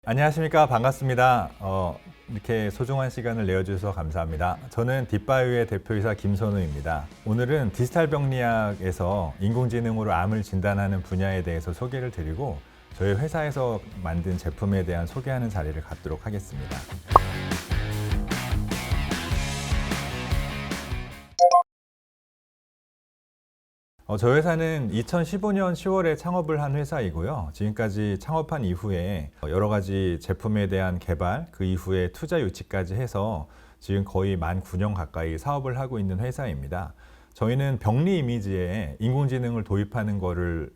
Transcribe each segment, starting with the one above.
안녕하십니까. 반갑습니다. 이렇게 소중한 시간을 내어주셔서 감사합니다. 저는 딥바이오의 대표이사 김선우입니다. 오늘은 디지털 병리학에서 인공지능으로 암을 진단하는 분야에 대해서 소개를 드리고 저희 회사에서 만든 제품에 대한 소개하는 자리를 갖도록 하겠습니다. 저희 회사는 2015년 10월에 창업을 한 회사이고요. 지금까지 창업한 이후에 여러 가지 제품에 대한 개발, 그 이후에 투자 유치까지 해서 지금 거의 만 9년 가까이 사업을 하고 있는 회사입니다. 저희는 병리 이미지에 인공지능을 도입하는 거를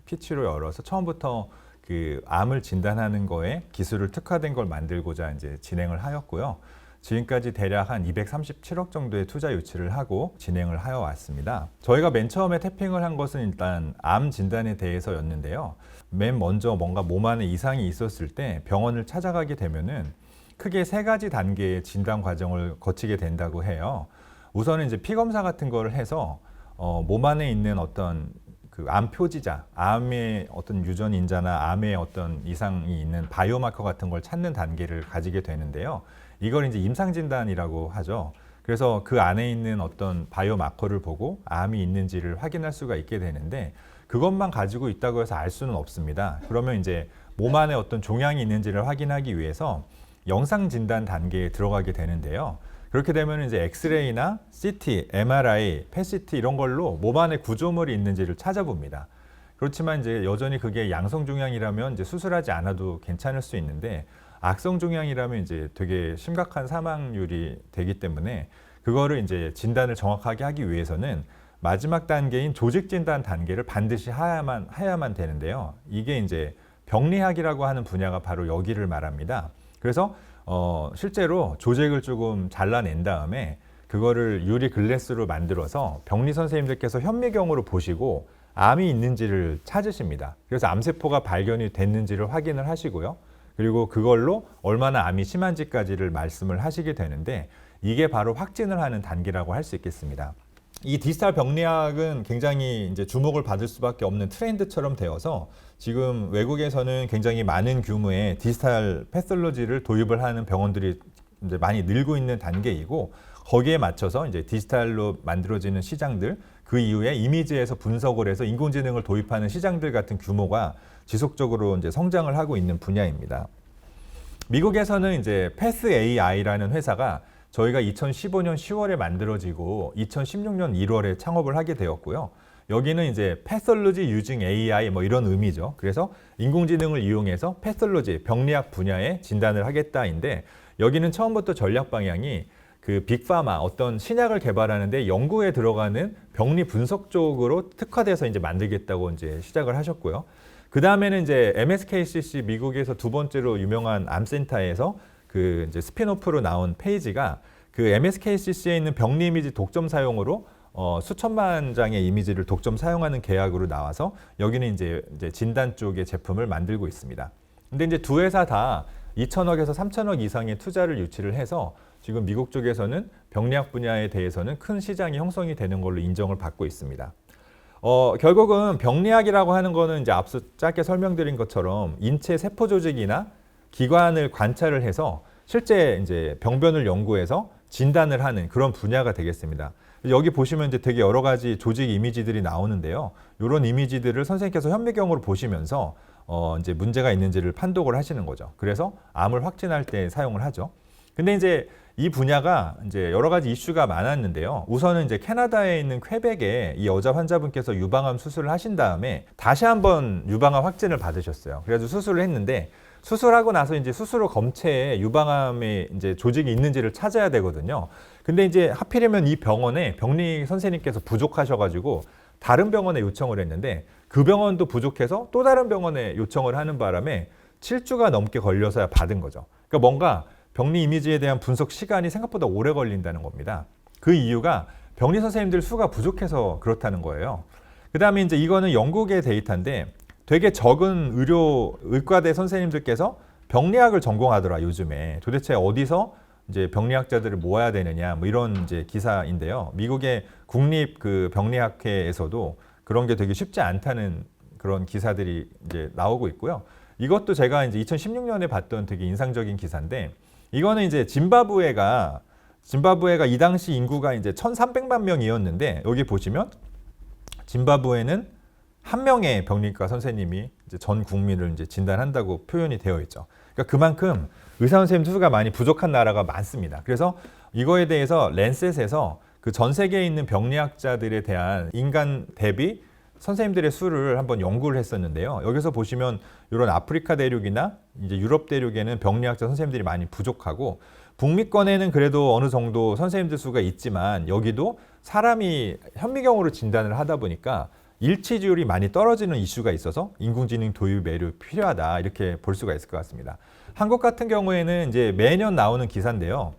피치로 열어서 처음부터 그 암을 진단하는 거에 기술을 특화된 걸 만들고자 이제 진행을 하였고요. 지금까지 대략 한 237억 정도의 투자 유치를 하고 진행을 하여 왔습니다. 저희가 맨 처음에 태핑을 한 것은 일단 암 진단에 대해서였는데요. 맨 먼저 뭔가 몸 안에 이상이 있었을 때 병원을 찾아가게 되면은 크게 세 가지 단계의 진단 과정을 거치게 된다고 해요. 우선은 이제 피 검사 같은 거를 해서 몸 안에 있는 어떤 그 암 표지자, 암의 어떤 유전 인자나 암의 어떤 이상이 있는 바이오마커 같은 걸 찾는 단계를 가지게 되는데요. 이걸 이제 임상 진단이라고 하죠. 그래서 그 안에 있는 어떤 바이오마커를 보고 암이 있는지를 확인할 수가 있게 되는데 그것만 가지고 있다고 해서 알 수는 없습니다. 그러면 이제 몸 안에 어떤 종양이 있는지를 확인하기 위해서 영상 진단 단계에 들어가게 되는데요. 그렇게 되면 이제 엑스레이나 CT, MRI, PET 이런 걸로 몸 안에 구조물이 있는지를 찾아봅니다. 그렇지만 이제 여전히 그게 양성 종양이라면 이제 수술하지 않아도 괜찮을 수 있는데 악성 종양이라면 이제 되게 심각한 사망률이 되기 때문에 그거를 이제 진단을 정확하게 하기 위해서는 마지막 단계인 조직 진단 단계를 반드시 해야만 되는데요. 이게 이제 병리학이라고 하는 분야가 바로 여기를 말합니다. 그래서 실제로 조직을 조금 잘라낸 다음에 그거를 유리 글래스로 만들어서 병리 선생님들께서 현미경으로 보시고 암이 있는지를 찾으십니다. 그래서 암세포가 발견이 됐는지를 확인을 하시고요. 그리고 그걸로 얼마나 암이 심한지까지를 말씀을 하시게 되는데 이게 바로 확진을 하는 단계라고 할 수 있겠습니다. 이 디지털 병리학은 굉장히 이제 주목을 받을 수밖에 없는 트렌드처럼 되어서 지금 외국에서는 굉장히 많은 규모의 디지털 패솔로지를 도입을 하는 병원들이 이제 많이 늘고 있는 단계이고 거기에 맞춰서 이제 디지털로 만들어지는 시장들 그 이후에 이미지에서 분석을 해서 인공지능을 도입하는 시장들 같은 규모가 지속적으로 이제 성장을 하고 있는 분야입니다. 미국에서는 이제 PathAI라는 회사가 저희가 2015년 10월에 만들어지고 2016년 1월에 창업을 하게 되었고요. 여기는 이제 패솔로지 유징 AI 뭐 이런 의미죠. 그래서 인공지능을 이용해서 패솔로지 병리학 분야에 진단을 하겠다인데 여기는 처음부터 전략 방향이 그 빅파마 어떤 신약을 개발하는데 연구에 들어가는 병리 분석 쪽으로 특화돼서 이제 만들겠다고 이제 시작을 하셨고요. 그 다음에는 이제 MSKCC 미국에서 두 번째로 유명한 암센터에서 그 이제 스피노프로 나온 페이지가 그 MSKCC에 있는 병리 이미지 독점 사용으로 수천만 장의 이미지를 독점 사용하는 계약으로 나와서 여기는 이제 진단 쪽의 제품을 만들고 있습니다. 근데 이제 두 회사 다 2천억에서 3천억 이상의 투자를 유치를 해서 지금 미국 쪽에서는 병리학 분야에 대해서는 큰 시장이 형성이 되는 걸로 인정을 받고 있습니다. 결국은 병리학이라고 하는 거는 이제 앞서 짧게 설명드린 것처럼 인체 세포 조직이나 기관을 관찰을 해서 실제 이제 병변을 연구해서 진단을 하는 그런 분야가 되겠습니다. 여기 보시면 이제 되게 여러 가지 조직 이미지들이 나오는데요. 이런 이미지들을 선생님께서 현미경으로 보시면서 이제 문제가 있는지를 판독을 하시는 거죠. 그래서 암을 확진할 때 사용을 하죠. 근데 이제 이 분야가 이제 여러 가지 이슈가 많았는데요. 우선은 이제 캐나다에 있는 퀘벡에 이 여자 환자분께서 유방암 수술을 하신 다음에 다시 한번 유방암 확진을 받으셨어요. 그래서 수술을 했는데 수술하고 나서 이제 수술 후 검체에 유방암에 이제 조직이 있는지를 찾아야 되거든요. 근데 이제 하필이면 이 병원에 병리 선생님께서 부족하셔가지고 다른 병원에 요청을 했는데 그 병원도 부족해서 또 다른 병원에 요청을 하는 바람에 7주가 넘게 걸려서야 받은 거죠. 그러니까 뭔가 병리 이미지에 대한 분석 시간이 생각보다 오래 걸린다는 겁니다. 그 이유가 병리 선생님들 수가 부족해서 그렇다는 거예요. 그 다음에 이제 이거는 영국의 데이터인데 되게 적은 의과대 선생님들께서 병리학을 전공하더라 요즘에. 도대체 어디서 이제 병리학자들을 모아야 되느냐 뭐 이런 이제 기사인데요. 미국의 국립 그 병리학회에서도 그런 게 되게 쉽지 않다는 그런 기사들이 이제 나오고 있고요. 이것도 제가 이제 2016년에 봤던 되게 인상적인 기사인데, 이거는 이제 짐바브웨가 이 당시 인구가 이제 1,300만 명이었는데, 여기 보시면 짐바브웨는 한 명의 병리과 선생님이 이제 전 국민을 이제 진단한다고 표현이 되어 있죠. 그러니까 그만큼 의사 선생님 수가 많이 부족한 나라가 많습니다. 그래서 이거에 대해서 랜셋에서 그 전 세계에 있는 병리학자들에 대한 인간 대비 선생님들의 수를 한번 연구를 했었는데요. 여기서 보시면 이런 아프리카 대륙이나 이제 유럽 대륙에는 병리학자 선생님들이 많이 부족하고, 북미권에는 그래도 어느 정도 선생님들 수가 있지만, 여기도 사람이 현미경으로 진단을 하다 보니까 일치율이 많이 떨어지는 이슈가 있어서 인공지능 도입 매우 필요하다, 이렇게 볼 수가 있을 것 같습니다. 한국 같은 경우에는 이제 매년 나오는 기사인데요.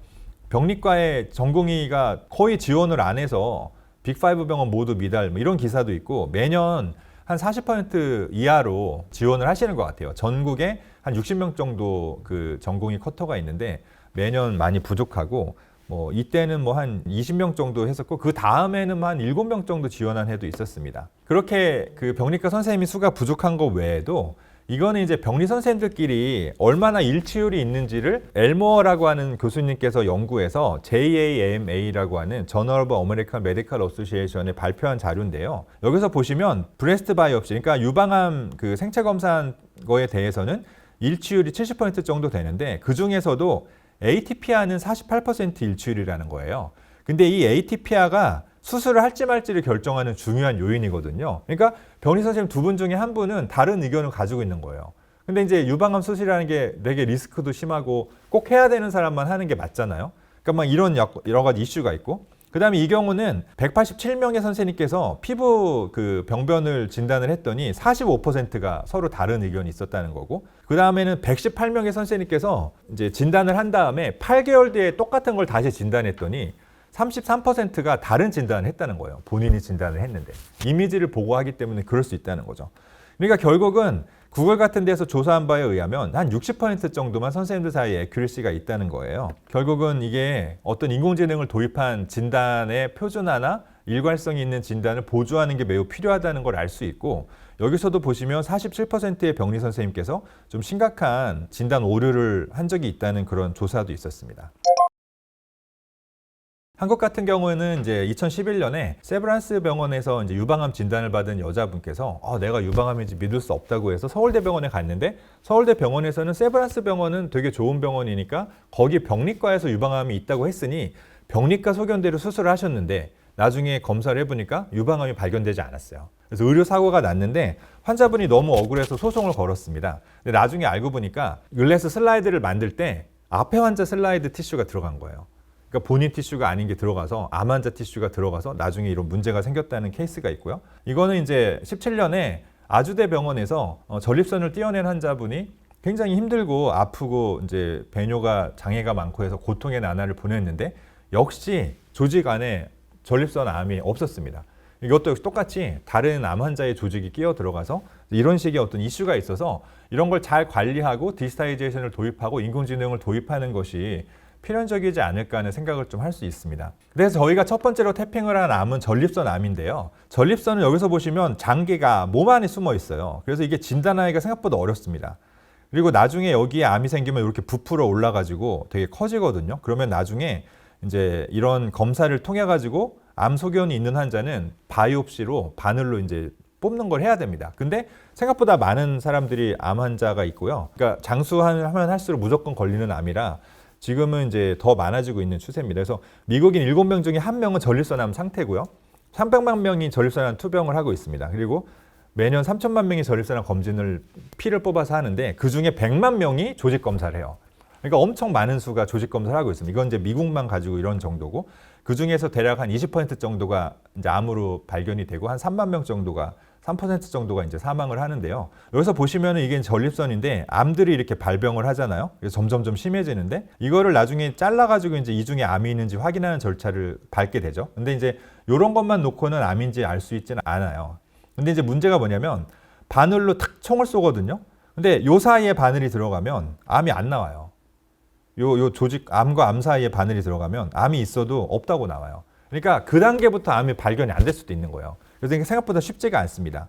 병리과의 전공의가 거의 지원을 안 해서 빅5 병원 모두 미달, 뭐 이런 기사도 있고, 매년 한 40% 이하로 지원을 하시는 것 같아요. 전국에 한 60명 정도 그 전공의 쿼터가 있는데 매년 많이 부족하고, 뭐 이때는 뭐 한 20명 정도 했었고, 그 다음에는 한 7명 정도 지원한 해도 있었습니다. 그렇게 그 병리과 선생님이 수가 부족한 거 외에도, 이거는 이제 병리 선생님들끼리 얼마나 일치율이 있는지를 엘모어라고 하는 교수님께서 연구해서 JAMA라고 하는 저널 오브 아메리칸 메디컬 어소시에이션에 발표한 자료인데요. 여기서 보시면 브레스트 바이옵시, 그러니까 유방암 그 생체 검사한 거에 대해서는 일치율이 70% 정도 되는데, 그 중에서도 ATPR는 48% 일치율이라는 거예요. 근데 이 ATPR가 수술을 할지 말지를 결정하는 중요한 요인이거든요. 그러니까 병리 선생님 두 분 중에 한 분은 다른 의견을 가지고 있는 거예요. 근데 이제 유방암 수술이라는 게 되게 리스크도 심하고 꼭 해야 되는 사람만 하는 게 맞잖아요. 그러니까 막 이런 여러 가지 이슈가 있고, 그 다음에 이 경우는 187명의 선생님께서 피부 그 병변을 진단을 했더니 45%가 서로 다른 의견이 있었다는 거고, 그 다음에는 118명의 선생님께서 이제 진단을 한 다음에 8개월 뒤에 똑같은 걸 다시 진단했더니 33%가 다른 진단을 했다는 거예요. 본인이 진단을 했는데. 이미지를 보고 하기 때문에 그럴 수 있다는 거죠. 그러니까 결국은 구글 같은 데서 조사한 바에 의하면 한 60% 정도만 선생님들 사이에 애큐리시가 있다는 거예요. 결국은 이게 어떤 인공지능을 도입한 진단의 표준화나 일관성이 있는 진단을 보조하는 게 매우 필요하다는 걸 알 수 있고, 여기서도 보시면 47%의 병리 선생님께서 좀 심각한 진단 오류를 한 적이 있다는 그런 조사도 있었습니다. 한국 같은 경우에는 이제 2011년에 세브란스 병원에서 이제 유방암 진단을 받은 여자분께서 내가 유방암인지 믿을 수 없다고 해서 서울대병원에 갔는데, 서울대병원에서는 세브란스 병원은 되게 좋은 병원이니까 거기 병리과에서 유방암이 있다고 했으니 병리과 소견대로 수술을 하셨는데, 나중에 검사를 해보니까 유방암이 발견되지 않았어요. 그래서 의료 사고가 났는데 환자분이 너무 억울해서 소송을 걸었습니다. 근데 나중에 알고 보니까 글래스 슬라이드를 만들 때 앞에 환자 슬라이드 티슈가 들어간 거예요. 그러니까 본인 티슈가 아닌 게 들어가서 암 환자 티슈가 들어가서 나중에 이런 문제가 생겼다는 케이스가 있고요. 이거는 이제 17년에 아주대 병원에서 전립선을 떼어낸 환자분이 굉장히 힘들고 아프고 이제 배뇨가 장애가 많고 해서 고통의 나날을 보냈는데, 역시 조직 안에 전립선 암이 없었습니다. 이것도 똑같이 다른 암 환자의 조직이 끼어 들어가서 이런 식의 어떤 이슈가 있어서 이런 걸 잘 관리하고 디지타이제이션을 도입하고 인공지능을 도입하는 것이 필연적이지 않을까 하는 생각을 좀 할 수 있습니다. 그래서 저희가 첫 번째로 태핑을 한 암은 전립선 암인데요. 전립선은 여기서 보시면 장기가 몸 안에 숨어 있어요. 그래서 이게 진단하기가 생각보다 어렵습니다. 그리고 나중에 여기에 암이 생기면 이렇게 부풀어 올라가지고 되게 커지거든요. 그러면 나중에 이제 이런 검사를 통해 가지고 암 소견이 있는 환자는 바이옵시로 바늘로 이제 뽑는 걸 해야 됩니다. 근데 생각보다 많은 사람들이 암 환자가 있고요. 그러니까 장수하면 할수록 무조건 걸리는 암이라 지금은 이제 더 많아지고 있는 추세입니다. 그래서 미국인 7명 중에 1명은 전립선암 상태고요. 300만 명이 전립선암 투병을 하고 있습니다. 그리고 매년 3천만 명이 전립선암 검진을 피를 뽑아서 하는데, 그 중에 100만 명이 조직 검사를 해요. 그러니까 엄청 많은 수가 조직 검사를 하고 있습니다. 이건 이제 미국만 가지고 이런 정도고, 그 중에서 대략 한 20% 정도가 이제 암으로 발견이 되고, 한 3만 명 정도가 3% 정도가 이제 사망을 하는데요. 여기서 보시면은 이게 전립선인데 암들이 이렇게 발병을 하잖아요. 그래서 점점점 심해지는데, 이거를 나중에 잘라가지고 이제 이 중에 암이 있는지 확인하는 절차를 밟게 되죠. 근데 이제 이런 것만 놓고는 암인지 알 수 있지는 않아요. 근데 이제 문제가 뭐냐면 바늘로 탁 총을 쏘거든요. 근데 요 사이에 바늘이 들어가면 암이 안 나와요. 요 조직 암과 암 사이에 바늘이 들어가면 암이 있어도 없다고 나와요. 그러니까 그 단계부터 암이 발견이 안 될 수도 있는 거예요. 그래서 이게 생각보다 쉽지가 않습니다.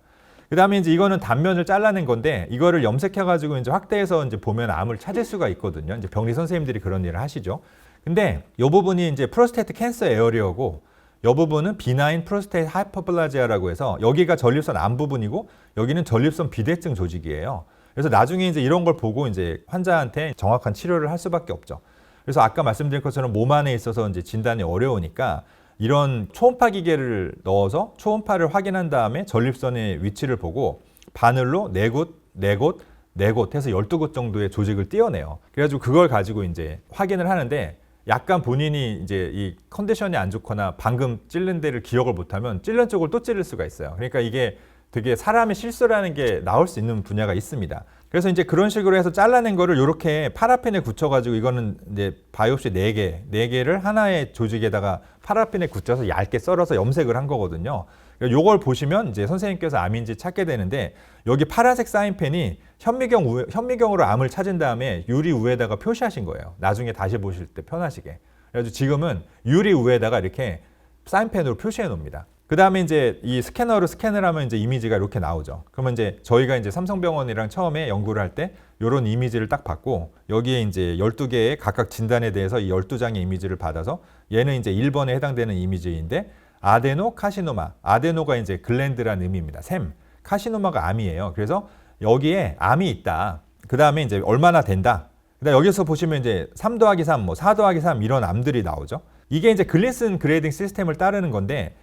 그 다음에 이제 이거는 단면을 잘라낸 건데 이거를 염색해가지고 이제 확대해서 이제 보면 암을 찾을 수가 있거든요. 이제 병리 선생님들이 그런 일을 하시죠. 근데 이 부분이 이제 프로스테이트 캔서 에어리어고 이 부분은 비나인 프로스테이트 하이퍼플라지아라고 해서 여기가 전립선 안 부분이고 여기는 전립선 비대증 조직이에요. 그래서 나중에 이제 이런 걸 보고 이제 환자한테 정확한 치료를 할 수밖에 없죠. 그래서 아까 말씀드린 것처럼 몸 안에 있어서 이제 진단이 어려우니까 이런 초음파 기계를 넣어서 초음파를 확인한 다음에 전립선의 위치를 보고 바늘로 4곳, 4곳, 4곳 해서 12곳 정도의 조직을 띄어내요. 그래가지고 그걸 가지고 이제 확인을 하는데 약간 본인이 이제 이 컨디션이 안 좋거나 방금 찔른 데를 기억을 못하면 찔른 쪽을 또 찔릴 수가 있어요. 그러니까 이게 되게 사람의 실수라는 게 나올 수 있는 분야가 있습니다. 그래서 이제 그런 식으로 해서 잘라낸 거를 이렇게 파라핀에 굳혀가지고 이거는 이제 바이옵시 4개를 하나의 조직에다가 파라핀에 굳혀서 얇게 썰어서 염색을 한 거거든요. 요걸 보시면 이제 선생님께서 암인지 찾게 되는데 여기 파란색 사인펜이 현미경으로 암을 찾은 다음에 유리 우에다가 표시하신 거예요. 나중에 다시 보실 때 편하시게. 그래서 지금은 유리 우에다가 이렇게 사인펜으로 표시해 놓습니다. 그 다음에 이제 이 스캐너로 스캔을 하면 이제 이미지가 이렇게 나오죠. 그러면 이제 저희가 이제 삼성병원이랑 처음에 연구를 할 때 이런 이미지를 딱 받고 여기에 이제 12개의 각각 진단에 대해서 이 12장의 이미지를 받아서 얘는 이제 1번에 해당되는 이미지인데 아데노 카시노마. 아데노가 이제 글랜드라는 의미입니다. 샘. 카시노마가 암이에요. 그래서 여기에 암이 있다. 그 다음에 이제 얼마나 된다. 그다음 여기서 보시면 이제 3 더하기 3, 뭐 4 더하기 3 이런 암들이 나오죠. 이게 이제 글린슨 그레이딩 시스템을 따르는 건데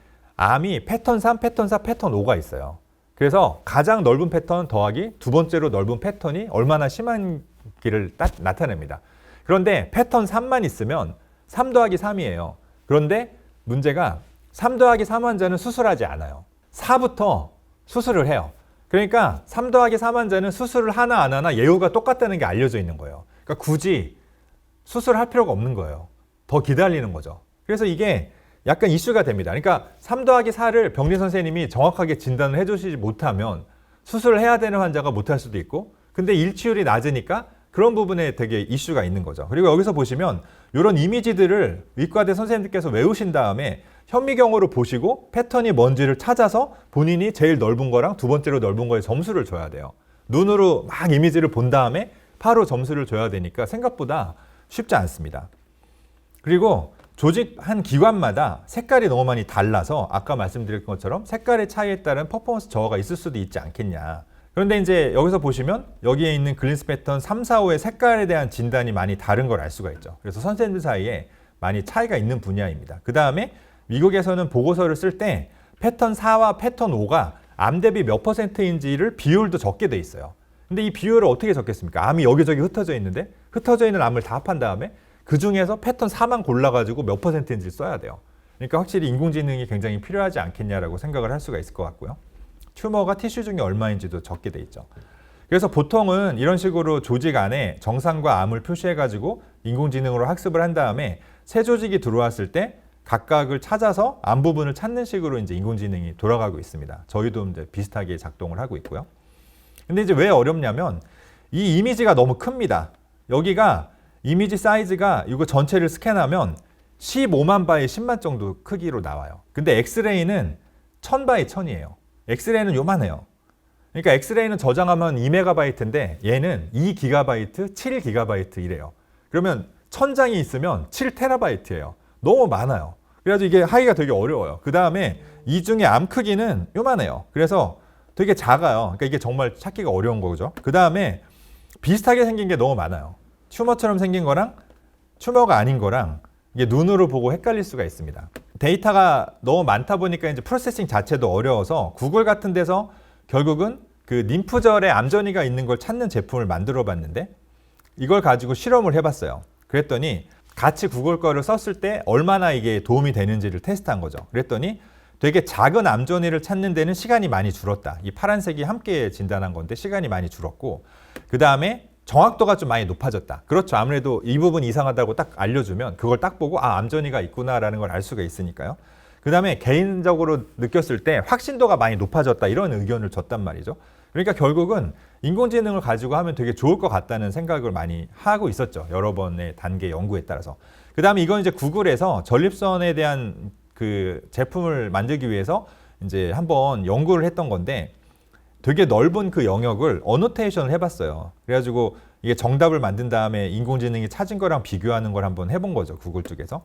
암이 패턴 3, 패턴 4, 패턴 5가 있어요. 그래서 가장 넓은 패턴 더하기 두 번째로 넓은 패턴이 얼마나 심한기를 나타냅니다. 그런데 패턴 3만 있으면 3 더하기 3이에요. 그런데 문제가 3 더하기 3 환자는 수술하지 않아요. 4부터 수술을 해요. 그러니까 3 더하기 3 환자는 수술을 하나 안 하나 예후가 똑같다는 게 알려져 있는 거예요. 그러니까 굳이 수술을 할 필요가 없는 거예요. 더 기다리는 거죠. 그래서 이게 약간 이슈가 됩니다. 그러니까 3 더하기 4를 병리 선생님이 정확하게 진단을 해주시지 못하면 수술을 해야 되는 환자가 못할 수도 있고 근데 일치율이 낮으니까 그런 부분에 되게 이슈가 있는 거죠. 그리고 여기서 보시면 이런 이미지들을 의과대 선생님들께서 외우신 다음에 현미경으로 보시고 패턴이 뭔지를 찾아서 본인이 제일 넓은 거랑 두 번째로 넓은 거에 점수를 줘야 돼요. 눈으로 막 이미지를 본 다음에 바로 점수를 줘야 되니까 생각보다 쉽지 않습니다. 그리고 조직 한 기관마다 색깔이 너무 많이 달라서 아까 말씀드린 것처럼 색깔의 차이에 따른 퍼포먼스 저하가 있을 수도 있지 않겠냐. 그런데 이제 여기서 보시면 여기에 있는 글린스 패턴 3, 4, 5의 색깔에 대한 진단이 많이 다른 걸 알 수가 있죠. 그래서 선생님들 사이에 많이 차이가 있는 분야입니다. 그 다음에 미국에서는 보고서를 쓸 때 패턴 4와 패턴 5가 암 대비 몇 %인지를 비율도 적게 돼 있어요. 근데 이 비율을 어떻게 적겠습니까? 암이 여기저기 흩어져 있는데 흩어져 있는 암을 다 합한 다음에 그 중에서 패턴 4만 골라가지고 몇 %인지를 써야 돼요. 그러니까 확실히 인공지능이 굉장히 필요하지 않겠냐라고 생각을 할 수가 있을 것 같고요. 튜머가 티슈 중에 얼마인지도 적게 돼 있죠. 그래서 보통은 이런 식으로 조직 안에 정상과 암을 표시해가지고 인공지능으로 학습을 한 다음에 새 조직이 들어왔을 때 각각을 찾아서 암 부분을 찾는 식으로 이제 인공지능이 돌아가고 있습니다. 저희도 이제 비슷하게 작동을 하고 있고요. 근데 이제 왜 어렵냐면 이 이미지가 너무 큽니다. 여기가 이미지 사이즈가 이거 전체를 스캔하면 15만 바이 10만 정도 크기로 나와요. 근데 엑스레이는 1000 바이 1000이에요. 엑스레이는 요만해요. 그러니까 엑스레이는 저장하면 2MB인데 얘는 2GB, 7GB 이래요. 그러면 1000장이 있으면 7TB예요. 너무 많아요. 그래가지고 이게 하기가 되게 어려워요. 그 다음에 이 중에 암 크기는 요만해요. 그래서 되게 작아요. 그러니까 이게 정말 찾기가 어려운 거죠. 그 다음에 비슷하게 생긴 게 너무 많아요. 튜머처럼 생긴 거랑 튜머가 아닌 거랑 이게 눈으로 보고 헷갈릴 수가 있습니다. 데이터가 너무 많다 보니까 이제 프로세싱 자체도 어려워서 구글 같은 데서 결국은 그 림프절에 암전이가 있는 걸 찾는 제품을 만들어 봤는데 이걸 가지고 실험을 해봤어요. 그랬더니 같이 구글 거를 썼을 때 얼마나 이게 도움이 되는지를 테스트한 거죠. 그랬더니 되게 작은 암전이를 찾는 데는 시간이 많이 줄었다. 이 파란색이 함께 진단한 건데 시간이 많이 줄었고 그 다음에 정확도가 좀 많이 높아졌다. 그렇죠. 아무래도 이 부분 이상하다고 딱 알려주면 그걸 딱 보고 아 암전이가 있구나라는 걸 알 수가 있으니까요. 그 다음에 개인적으로 느꼈을 때 확신도가 많이 높아졌다. 이런 의견을 줬단 말이죠. 그러니까 결국은 인공지능을 가지고 하면 되게 좋을 것 같다는 생각을 많이 하고 있었죠. 여러 번의 단계 연구에 따라서. 그 다음에 이건 이제 구글에서 전립선에 대한 그 제품을 만들기 위해서 이제 한번 연구를 했던 건데 되게 넓은 그 영역을 어노테이션을 해봤어요. 그래가지고 이게 정답을 만든 다음에 인공지능이 찾은 거랑 비교하는 걸 한번 해본 거죠. 구글 쪽에서.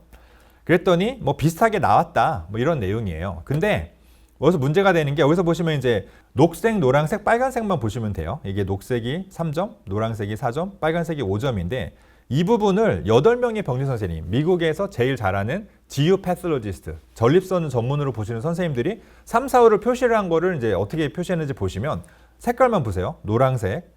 그랬더니 뭐 비슷하게 나왔다. 뭐 이런 내용이에요. 근데 여기서 문제가 되는 게 여기서 보시면 이제 녹색, 노란색, 빨간색만 보시면 돼요. 이게 녹색이 3점, 노란색이 4점, 빨간색이 5점인데 이 부분을 8명의 병리 선생님, 미국에서 제일 잘하는 GU 패솔로지스트, 전립선 전문으로 보시는 선생님들이 3, 4, 5를 표시를 한 거를 이제 어떻게 표시했는지 보시면 색깔만 보세요. 노란색,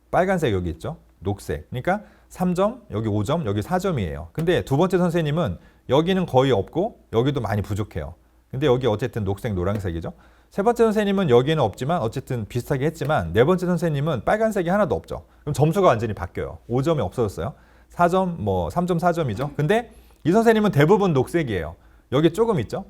빨간색 여기 있죠. 녹색. 그러니까 3점, 여기 5점, 여기 4점이에요. 근데 두 번째 선생님은 여기는 거의 없고 여기도 많이 부족해요. 근데 여기 어쨌든 녹색, 노란색이죠. 세 번째 선생님은 여기는 없지만 어쨌든 비슷하게 했지만 네 번째 선생님은 빨간색이 하나도 없죠. 그럼 점수가 완전히 바뀌어요. 5점이 없어졌어요. 4점, 뭐 3점, 4점이죠. 근데 이 선생님은 대부분 녹색이에요. 여기 조금 있죠.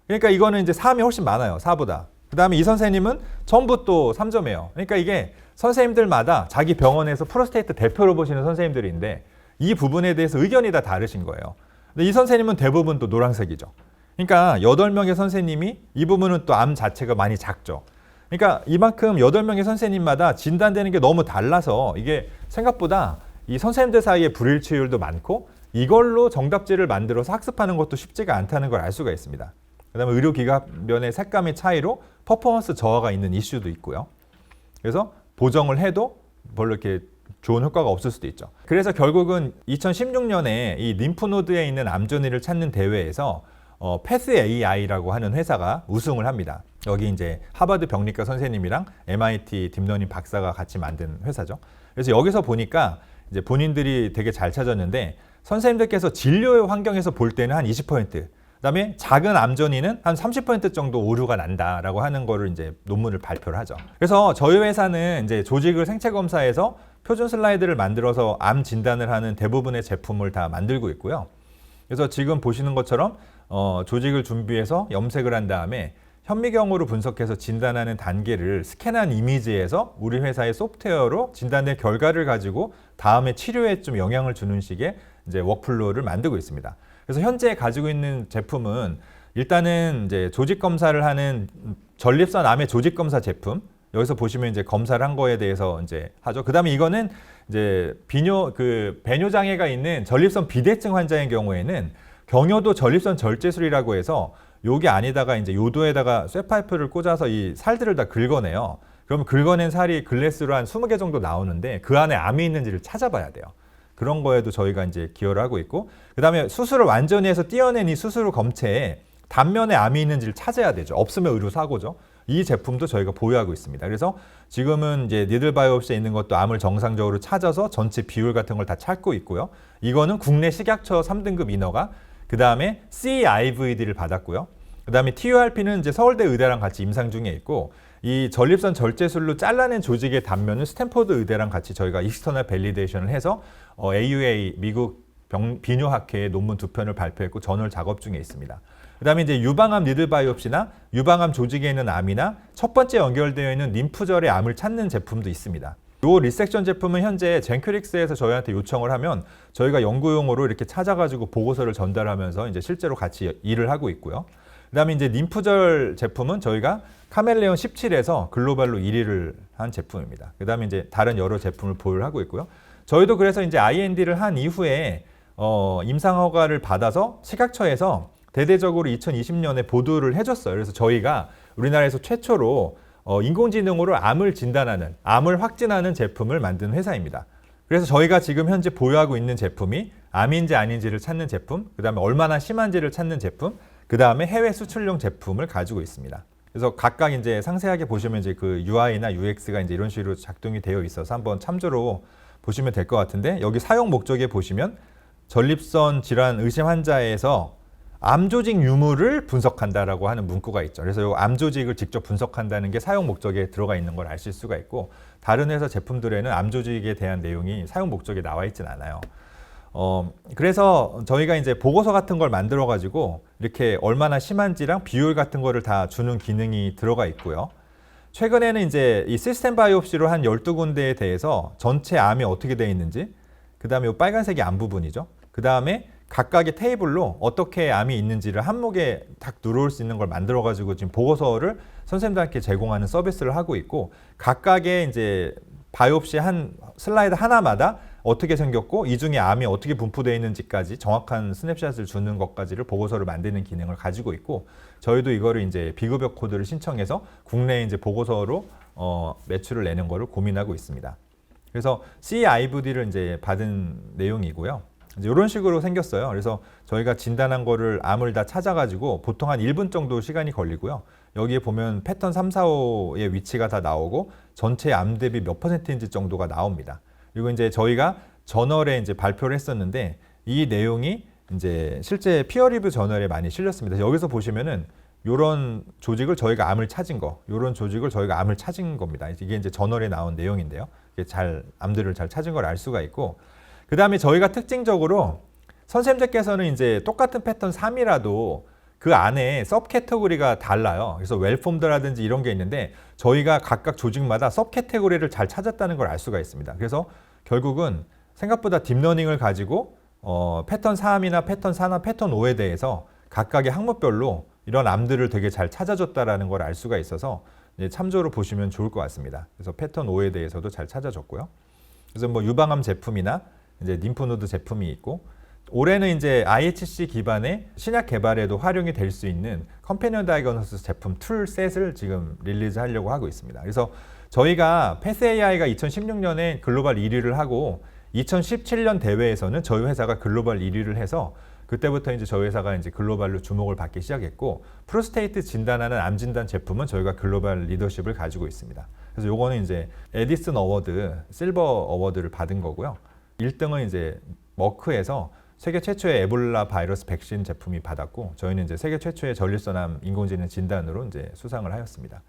그러니까 이거는 이제 3이 훨씬 많아요. 4보다. 그 다음에 이 선생님은 전부 또 3점이에요. 그러니까 이게 선생님들마다 자기 병원에서 프로스테이트 대표로 보시는 선생님들인데 이 부분에 대해서 의견이 다 다르신 거예요. 근데 이 선생님은 대부분 또 노란색이죠. 그러니까 8명의 선생님이 이 부분은 또 암 자체가 많이 작죠. 그러니까 이만큼 8명의 선생님마다 진단되는 게 너무 달라서 이게 생각보다 이 선생님들 사이에 불일치율도 많고 이걸로 정답지를 만들어서 학습하는 것도 쉽지가 않다는 걸 알 수가 있습니다. 그 다음에 의료기관면의 색감의 차이로 퍼포먼스 저하가 있는 이슈도 있고요. 그래서 보정을 해도 별로 이렇게 좋은 효과가 없을 수도 있죠. 그래서 결국은 2016년에 이 림프노드에 있는 암전이를 찾는 대회에서 패스AI라고 하는 회사가 우승을 합니다. 여기 이제 하버드 병리과 선생님이랑 MIT 딥러닝 박사가 같이 만든 회사죠. 그래서 여기서 보니까 이제 본인들이 되게 잘 찾았는데 선생님들께서 진료의 환경에서 볼 때는 한 20%, 그다음에 작은 암전이는 한 30% 정도 오류가 난다라고 하는 거를 이제 논문을 발표를 하죠. 그래서 저희 회사는 이제 조직을 생체 검사해서 표준 슬라이드를 만들어서 암 진단을 하는 대부분의 제품을 다 만들고 있고요. 그래서 지금 보시는 것처럼 조직을 준비해서 염색을 한 다음에 현미경으로 분석해서 진단하는 단계를 스캔한 이미지에서 우리 회사의 소프트웨어로 진단된 결과를 가지고 다음에 치료에 좀 영향을 주는 식의 이제 워크플로우를 만들고 있습니다. 그래서 현재 가지고 있는 제품은 일단은 이제 조직 검사를 하는 전립선 암의 조직 검사 제품, 여기서 보시면 이제 검사를 한 거에 대해서 이제 하죠. 그다음에 이거는 이제 배뇨 장애가 있는 전립선 비대증 환자의 경우에는 경효도 전립선 절제술이라고 해서 여기 안에다가 이제 요도에다가 쇠파이프를 꽂아서 이 살들을 다 긁어내요. 그럼 긁어낸 살이 글래스로 한 20개 정도 나오는데 그 안에 암이 있는지를 찾아봐야 돼요. 그런 거에도 저희가 이제 기여를 하고 있고, 그 다음에 수술을 완전히 해서 띄어낸 이 수술 검체에 단면에 암이 있는지를 찾아야 되죠. 없으면 의료 사고죠. 이 제품도 저희가 보유하고 있습니다. 그래서 지금은 이제 니들 바이옵시에 있는 것도 암을 정상적으로 찾아서 전체 비율 같은 걸 다 찾고 있고요. 이거는 국내 식약처 3등급 인허가, 그 다음에 CIVD를 받았고요. 그 다음에 TURP는 이제 서울대 의대랑 같이 임상 중에 있고, 이 전립선 절제술로 잘라낸 조직의 단면은 스탠포드 의대랑 같이 저희가 익스터널 밸리데이션을 해서 AUA 미국 비뇨학회에 논문 2편을 발표했고 저널 작업 중에 있습니다. 그 다음에 이제 유방암 니들 바이옵시나 유방암 조직에 있는 암이나 첫 번째 연결되어 있는 림프절의 암을 찾는 제품도 있습니다. 이 리섹션 제품은 현재 젠큐릭스에서 저희한테 요청을 하면 저희가 연구용으로 이렇게 찾아가지고 보고서를 전달하면서 이제 실제로 같이 일을 하고 있고요. 그 다음에 이제 림프절 제품은 저희가 카멜레온 17에서 글로벌로 1위를 한 제품입니다. 그 다음에 이제 다른 여러 제품을 보유를 하고 있고요. 저희도 그래서 이제 IND를 한 이후에 임상 허가를 받아서 식약처에서 대대적으로 2020년에 보도를 해줬어요. 그래서 저희가 우리나라에서 최초로 인공지능으로 암을 진단하는, 암을 확진하는 제품을 만든 회사입니다. 그래서 저희가 지금 현재 보유하고 있는 제품이 암인지 아닌지를 찾는 제품, 그 다음에 얼마나 심한지를 찾는 제품, 그 다음에 해외 수출용 제품을 가지고 있습니다. 그래서 각각 이제 상세하게 보시면 이제 그 UI나 UX가 이제 이런 식으로 작동이 되어 있어서 한번 참조로 보시면 될 것 같은데, 여기 사용 목적에 보시면 전립선 질환 의심 환자에서 암조직 유무를 분석한다라고 하는 문구가 있죠. 그래서 이 암조직을 직접 분석한다는 게 사용 목적에 들어가 있는 걸 아실 수가 있고, 다른 회사 제품들에는 암조직에 대한 내용이 사용 목적에 나와 있진 않아요. 그래서 저희가 이제 보고서 같은 걸 만들어 가지고 이렇게 얼마나 심한지랑 비율 같은 거를 다 주는 기능이 들어가 있고요. 최근에는 이제 이 시스템 바이옵시로 한 12군데에 대해서 전체 암이 어떻게 되어 있는지, 그 다음에 이 빨간색이 암 부분이죠. 그 다음에 각각의 테이블로 어떻게 암이 있는지를 한목에 딱 들어올 수 있는 걸 만들어가지고 지금 보고서를 선생님들께 제공하는 서비스를 하고 있고, 각각의 이제 바이옵시 한 슬라이드 하나마다 어떻게 생겼고 이 중에 암이 어떻게 분포되어 있는지까지 정확한 스냅샷을 주는 것까지를 보고서를 만드는 기능을 가지고 있고, 저희도 이거를 이제 비급여 코드를 신청해서 국내에 이제 보고서로 매출을 내는 거를 고민하고 있습니다. 그래서 CE-IVD를 이제 받은 내용이고요. 이제 이런 식으로 생겼어요. 그래서 저희가 진단한 거를 암을 다 찾아가지고 보통 한 1분 정도 시간이 걸리고요. 여기에 보면 패턴 3, 4, 5의 위치가 다 나오고 전체 암 대비 몇 %인지 정도가 나옵니다. 그리고 이제 저희가 저널에 이제 발표를 했었는데 이 내용이 이제 실제 피어 리뷰 저널에 많이 실렸습니다. 여기서 보시면은 이런 조직을 저희가 암을 찾은 거, 이런 조직을 저희가 암을 찾은 겁니다. 이게 이제 저널에 나온 내용인데요. 이게 암들을 잘 찾은 걸 알 수가 있고, 그 다음에 저희가 특징적으로 선생님들께서는 이제 똑같은 패턴 3이라도 그 안에 서브 캐테고리가 달라요. 그래서 웰폼드라든지 이런 게 있는데 저희가 각각 조직마다 서브 캐테고리를 잘 찾았다는 걸 알 수가 있습니다. 그래서 결국은 생각보다 딥러닝을 가지고 패턴 3이나 패턴 4나 패턴 5에 대해서 각각의 항목별로 이런 암들을 되게 잘 찾아줬다라는 걸 알 수가 있어서 참조로 보시면 좋을 것 같습니다. 그래서 패턴 5에 대해서도 잘 찾아줬고요. 그래서 뭐 유방암 제품이나 이제 림프노드 제품이 있고, 올해는 이제 IHC 기반의 신약 개발에도 활용이 될 수 있는 컴패니언 다이그노시스 제품 툴셋을 지금 릴리즈하려고 하고 있습니다. 그래서 저희가 패스AI가 2016년에 글로벌 1위를 하고 2017년 대회에서는 저희 회사가 글로벌 1위를 해서 그때부터 이제 저희 회사가 이제 글로벌로 주목을 받기 시작했고, 프로스테이트 진단하는 암 진단 제품은 저희가 글로벌 리더십을 가지고 있습니다. 그래서 요거는 이제 에디슨 어워드, 실버 어워드를 받은 거고요. 1등은 이제 머크에서 세계 최초의 에볼라 바이러스 백신 제품이 받았고, 저희는 이제 세계 최초의 전립선암 인공지능 진단으로 이제 수상을 하였습니다.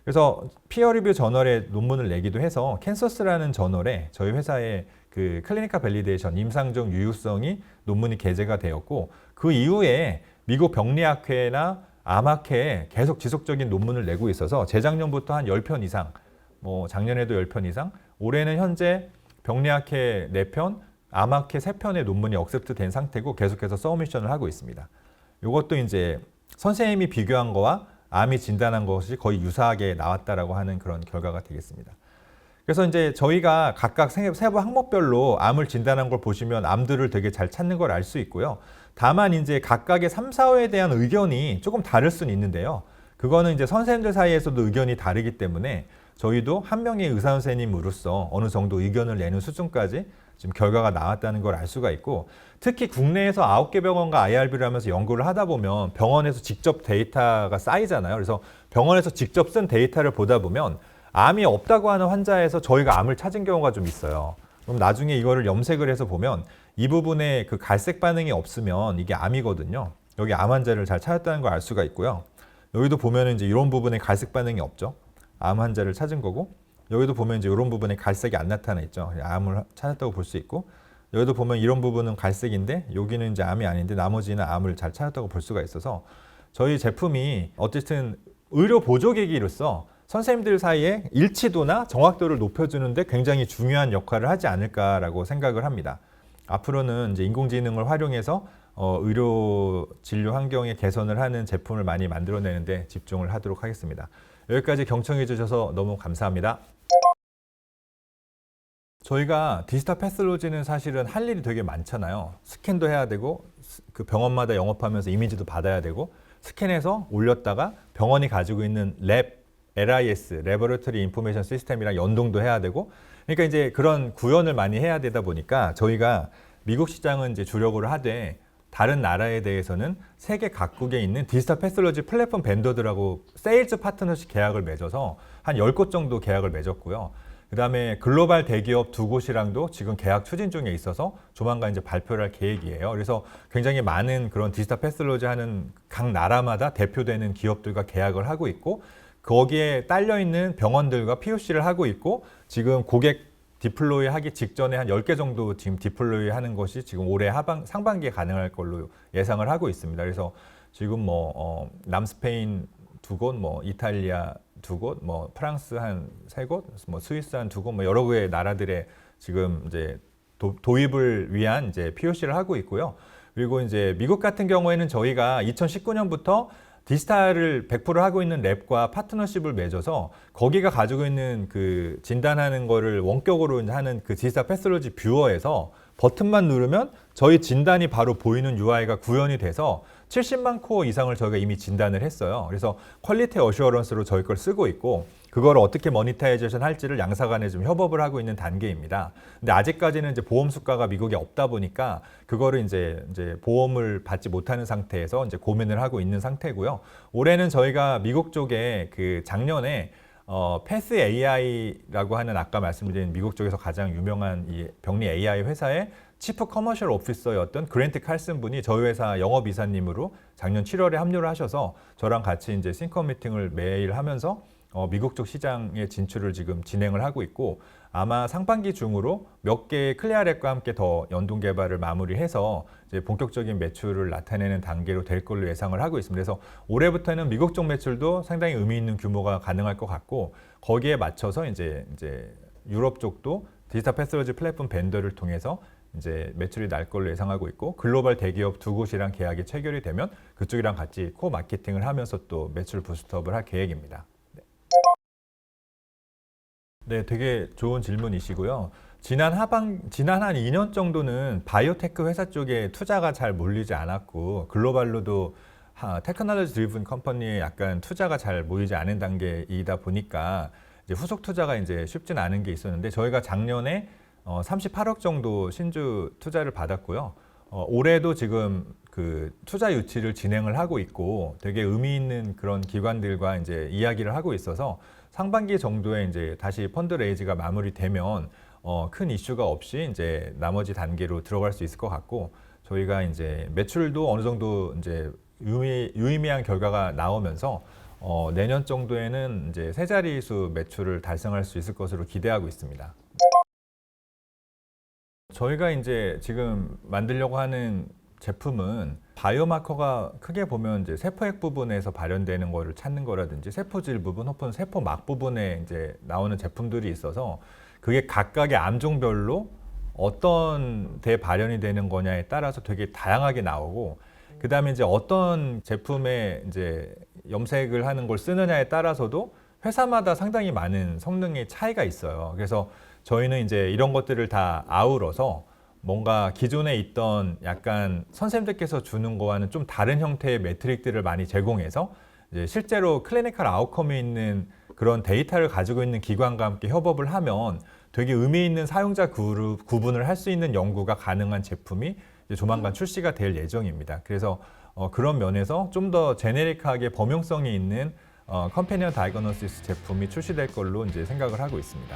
그래서 피어 리뷰 저널에 논문을 내기도 해서 캔서스라는 저널에 저희 회사의 그 클리니컬 밸리데이션 임상적 유효성이 논문이 게재가 되었고, 그 이후에 미국 병리학회나 암학회에 계속 지속적인 논문을 내고 있어서 재작년부터 한 10편 이상, 뭐 작년에도 10편 이상, 올해는 현재 병리학회 4편, 암학회 3편의 논문이 억셉트 된 상태고 계속해서 서브미션을 하고 있습니다. 이것도 이제 선생님이 비교한 거와 암이 진단한 것이 거의 유사하게 나왔다라고 하는 그런 결과가 되겠습니다. 그래서 이제 저희가 각각 세부 항목별로 암을 진단한 걸 보시면 암들을 되게 잘 찾는 걸 알 수 있고요. 다만 이제 각각의 3, 4호에 대한 의견이 조금 다를 수는 있는데요. 그거는 이제 선생님들 사이에서도 의견이 다르기 때문에 저희도 한 명의 의사 선생님으로서 어느 정도 의견을 내는 수준까지 지금 결과가 나왔다는 걸 알 수가 있고, 특히 국내에서 9개 병원과 IRB를 하면서 연구를 하다 보면 병원에서 직접 데이터가 쌓이잖아요. 그래서 병원에서 직접 쓴 데이터를 보다 보면 암이 없다고 하는 환자에서 저희가 암을 찾은 경우가 좀 있어요. 그럼 나중에 이거를 염색을 해서 보면 이 부분에 그 갈색 반응이 없으면 이게 암이거든요. 여기 암 환자를 잘 찾았다는 걸 알 수가 있고요. 여기도 보면 이제 이런 부분에 갈색 반응이 없죠. 암 환자를 찾은 거고, 여기도 보면 이제 이런 부분에 갈색이 안 나타나 있죠. 암을 찾았다고 볼 수 있고, 여기도 보면 이런 부분은 갈색인데 여기는 이제 암이 아닌데 나머지는 암을 잘 찾았다고 볼 수가 있어서, 저희 제품이 어쨌든 의료 보조기기로서 선생님들 사이에 일치도나 정확도를 높여주는데 굉장히 중요한 역할을 하지 않을까라고 생각을 합니다. 앞으로는 이제 인공지능을 활용해서 의료 진료 환경의 개선을 하는 제품을 많이 만들어내는데 집중을 하도록 하겠습니다. 여기까지 경청해 주셔서 너무 감사합니다. 저희가 디지털 패솔로지는 사실은 할 일이 되게 많잖아요. 스캔도 해야 되고, 그 병원마다 영업하면서 이미지도 받아야 되고, 스캔해서 올렸다가 병원이 가지고 있는 LIS, Laboratory Information System이랑 연동도 해야 되고, 그러니까 이제 그런 구현을 많이 해야 되다 보니까 저희가 미국 시장은 이제 주력으로 하되, 다른 나라에 대해서는 세계 각국에 있는 디지털 패솔로지 플랫폼 벤더들하고 세일즈 파트너십 계약을 맺어서 한 10곳 정도 계약을 맺었고요. 그 다음에 글로벌 대기업 2곳이랑도 지금 계약 추진 중에 있어서 조만간 이제 발표를 할 계획이에요. 그래서 굉장히 많은 그런 디지털 패솔로지 하는 각 나라마다 대표되는 기업들과 계약을 하고 있고, 거기에 딸려 있는 병원들과 POC를 하고 있고, 지금 고객 디플로이 하기 직전에 한 10개 정도 지금 디플로이 하는 것이 지금 올해 상반기에 가능할 걸로 예상을 하고 있습니다. 그래서 지금 뭐 남스페인 2곳, 뭐 이탈리아 2곳, 뭐 프랑스 한 3곳, 뭐 스위스 한 2곳, 뭐 여러 개의 나라들의 지금 이제 도입을 위한 이제 POC를 하고 있고요. 그리고 이제 미국 같은 경우에는 저희가 2019년부터 디지털을 100% 하고 있는 랩과 파트너십을 맺어서 거기가 가지고 있는 그 진단하는 거를 원격으로 하는 그 디지털 패스로지 뷰어에서 버튼만 누르면 저희 진단이 바로 보이는 UI가 구현이 돼서 70만 코어 이상을 저희가 이미 진단을 했어요. 그래서 퀄리티 어슈어런스로 저희 걸 쓰고 있고 그걸 어떻게 모니타이제이션 할지를 양사 간에 좀 협업을 하고 있는 단계입니다. 근데 아직까지는 이제 보험 수가가 미국에 없다 보니까 그거를 이제 보험을 받지 못하는 상태에서 이제 고민을 하고 있는 상태고요. 올해는 저희가 미국 쪽에 그 작년에 패스 AI라고 하는 아까 말씀드린 미국 쪽에서 가장 유명한 이 병리 AI 회사의 치프 커머셜 오피서였던 그랜트 칼슨 분이 저희 회사 영업이사님으로 작년 7월에 합류를 하셔서 저랑 같이 이제 싱커 미팅을 매일 하면서 미국 쪽 시장의 진출을 지금 진행을 하고 있고 아마 상반기 중으로 몇 개의 클리어랩과 함께 더 연동 개발을 마무리해서 이제 본격적인 매출을 나타내는 단계로 될 걸로 예상을 하고 있습니다. 그래서 올해부터는 미국 쪽 매출도 상당히 의미 있는 규모가 가능할 것 같고 거기에 맞춰서 이제 유럽 쪽도 디지털 패스로지 플랫폼 벤더를 통해서 이제 매출이 날 걸로 예상하고 있고 글로벌 대기업 두 곳이랑 계약이 체결이 되면 그쪽이랑 같이 코 마케팅을 하면서 또 매출 부스트업을 할 계획입니다. 네, 되게 좋은 질문이시고요. 지난 한 2년 정도는 바이오테크 회사 쪽에 투자가 잘 몰리지 않았고 글로벌로도 테크놀로지 드리븐 컴퍼니에 약간 투자가 잘 모이지 않은 단계이다 보니까 이제 후속 투자가 이제 쉽진 않은 게 있었는데 저희가 작년에 38억 정도 신주 투자를 받았고요. 올해도 지금 그 투자 유치를 진행을 하고 있고 되게 의미 있는 그런 기관들과 이제 이야기를 하고 있어서 상반기 정도에 이제 다시 펀드 레이즈가 마무리되면 큰 이슈가 없이 이제 나머지 단계로 들어갈 수 있을 것 같고 저희가 이제 매출도 어느 정도 이제 유의미한 결과가 나오면서 내년 정도에는 이제 세 자릿수 매출을 달성할 수 있을 것으로 기대하고 있습니다. 저희가 이제 지금 만들려고 하는 제품은 바이오마커가 크게 보면 이제 세포핵 부분에서 발현되는 거를 찾는 거라든지 세포질 부분 혹은 세포막 부분에 이제 나오는 제품들이 있어서 그게 각각의 암종별로 어떤 데 발현이 되는 거냐에 따라서 되게 다양하게 나오고 그 다음에 이제 어떤 제품에 이제 염색을 하는 걸 쓰느냐에 따라서도 회사마다 상당히 많은 성능의 차이가 있어요. 그래서 저희는 이제 이런 것들을 다 아우러서 뭔가 기존에 있던 약간 선생님들께서 주는 거와는 좀 다른 형태의 매트릭들을 많이 제공해서 이제 실제로 클리니컬 아웃컴이 있는 그런 데이터를 가지고 있는 기관과 함께 협업을 하면 되게 의미 있는 사용자 그룹 구분을 할 수 있는 연구가 가능한 제품이 이제 조만간 출시가 될 예정입니다. 그래서 그런 면에서 좀 더 제네릭하게 범용성이 있는 컴패니언 다이그노시스 제품이 출시될 걸로 이제 생각을 하고 있습니다.